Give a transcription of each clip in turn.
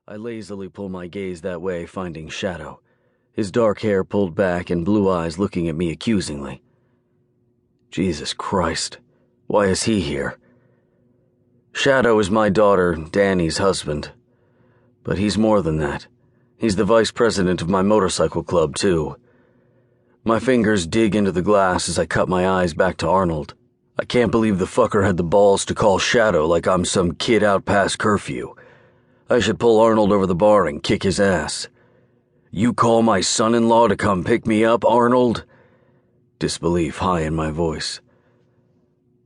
I lazily pull my gaze that way, finding Shadow, his dark hair pulled back and blue eyes looking at me accusingly. Jesus Christ, why is he here? Shadow is my daughter, Danny's husband. But he's more than that. He's the vice president of my motorcycle club, too. My fingers dig into the glass as I cut my eyes back to Arnold. I can't believe the fucker had the balls to call Shadow like I'm some kid out past curfew. I should pull Arnold over the bar and kick his ass. You call my son-in-law to come pick me up, Arnold? Disbelief high in my voice.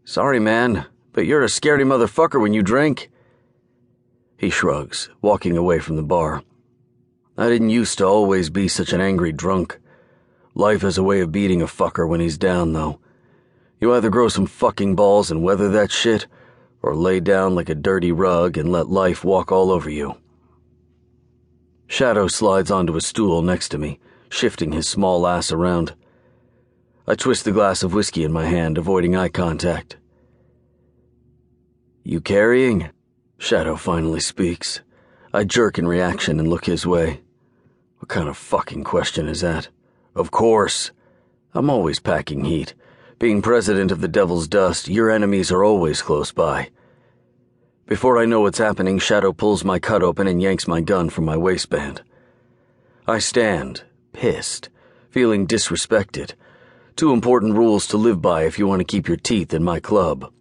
Sorry, man, but you're a scaredy motherfucker when you drink. He shrugs, walking away from the bar. I didn't used to always be such an angry drunk. Life has a way of beating a fucker when he's down, though. You either grow some fucking balls and weather that shit, or lay down like a dirty rug and let life walk all over you. Shadow slides onto a stool next to me, shifting his small ass around. I twist the glass of whiskey in my hand, avoiding eye contact. You carrying? Shadow finally speaks. I jerk in reaction and look his way. What kind of fucking question is that? Of course. I'm always packing heat. Being president of the Devil's Dust, your enemies are always close by. Before I know what's happening, Shadow pulls my cut open and yanks my gun from my waistband. I stand, pissed, feeling disrespected. 2 important rules to live by if you want to keep your teeth in my club.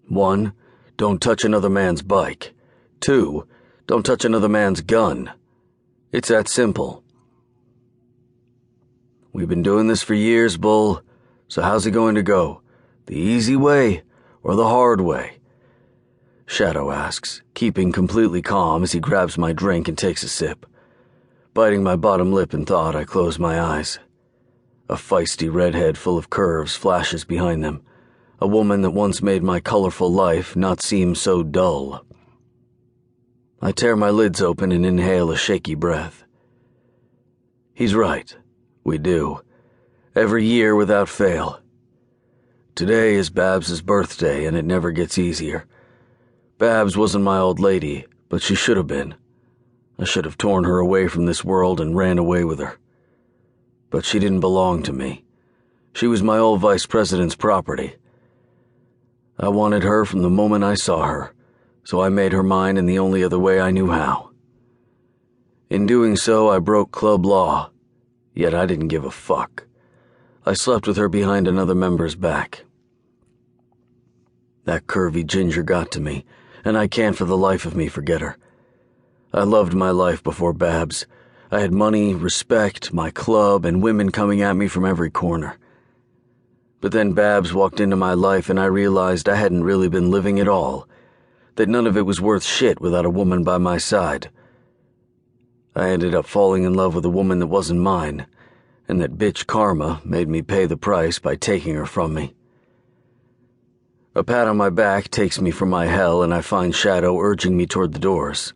1, don't touch another man's bike. 2, don't touch another man's gun. It's that simple. We've been doing this for years, Bull, so how's it going to go? The easy way or the hard way? Shadow asks, keeping completely calm as he grabs my drink and takes a sip. Biting my bottom lip in thought, I close my eyes. A feisty redhead full of curves flashes behind them, a woman that once made my colorful life not seem so dull. I tear my lids open and inhale a shaky breath. He's right. We do. Every year without fail. Today is Babs's birthday, and it never gets easier. Babs wasn't my old lady, but she should have been. I should have torn her away from this world and ran away with her. But she didn't belong to me. She was my old vice president's property. I wanted her from the moment I saw her, so I made her mine in the only other way I knew how. In doing so, I broke club law, yet I didn't give a fuck. I slept with her behind another member's back. That curvy ginger got to me, and I can't for the life of me forget her. I loved my life before Babs. I had money, respect, my club, and women coming at me from every corner. But then Babs walked into my life and I realized I hadn't really been living at all, that none of it was worth shit without a woman by my side. I ended up falling in love with a woman that wasn't mine, and that bitch karma made me pay the price by taking her from me. A pat on my back takes me from my hell and I find Shadow urging me toward the doors.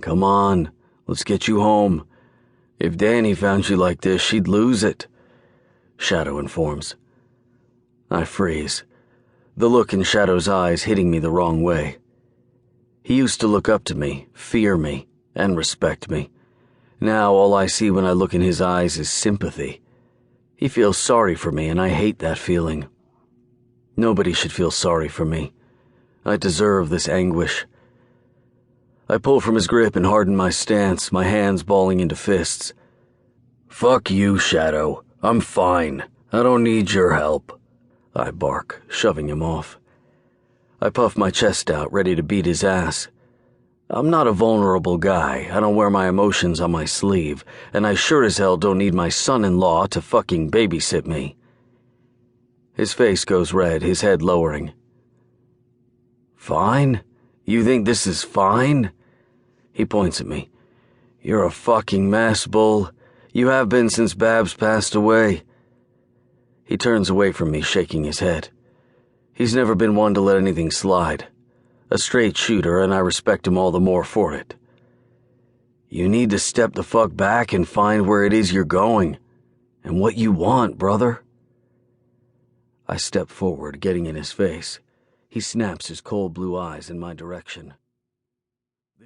Come on, let's get you home. If Danny found you like this, she'd lose it, Shadow informs. I freeze, the look in Shadow's eyes hitting me the wrong way. He used to look up to me, fear me, and respect me. Now all I see when I look in his eyes is sympathy. He feels sorry for me, and I hate that feeling. Nobody should feel sorry for me. I deserve this anguish. I pull from his grip and harden my stance, my hands balling into fists. Fuck you, Shadow. I'm fine. I don't need your help, I bark, shoving him off. I puff my chest out, ready to beat his ass. I'm not a vulnerable guy. I don't wear my emotions on my sleeve, and I sure as hell don't need my son-in-law to fucking babysit me. His face goes red, his head lowering. Fine? You think this is fine? He points at me. You're a fucking mess, Bull. You have been since Babs passed away. He turns away from me, shaking his head. He's never been one to let anything slide. A straight shooter, and I respect him all the more for it. You need to step the fuck back and find where it is you're going, and what you want, brother. I step forward, getting in his face. He snaps his cold blue eyes in my direction.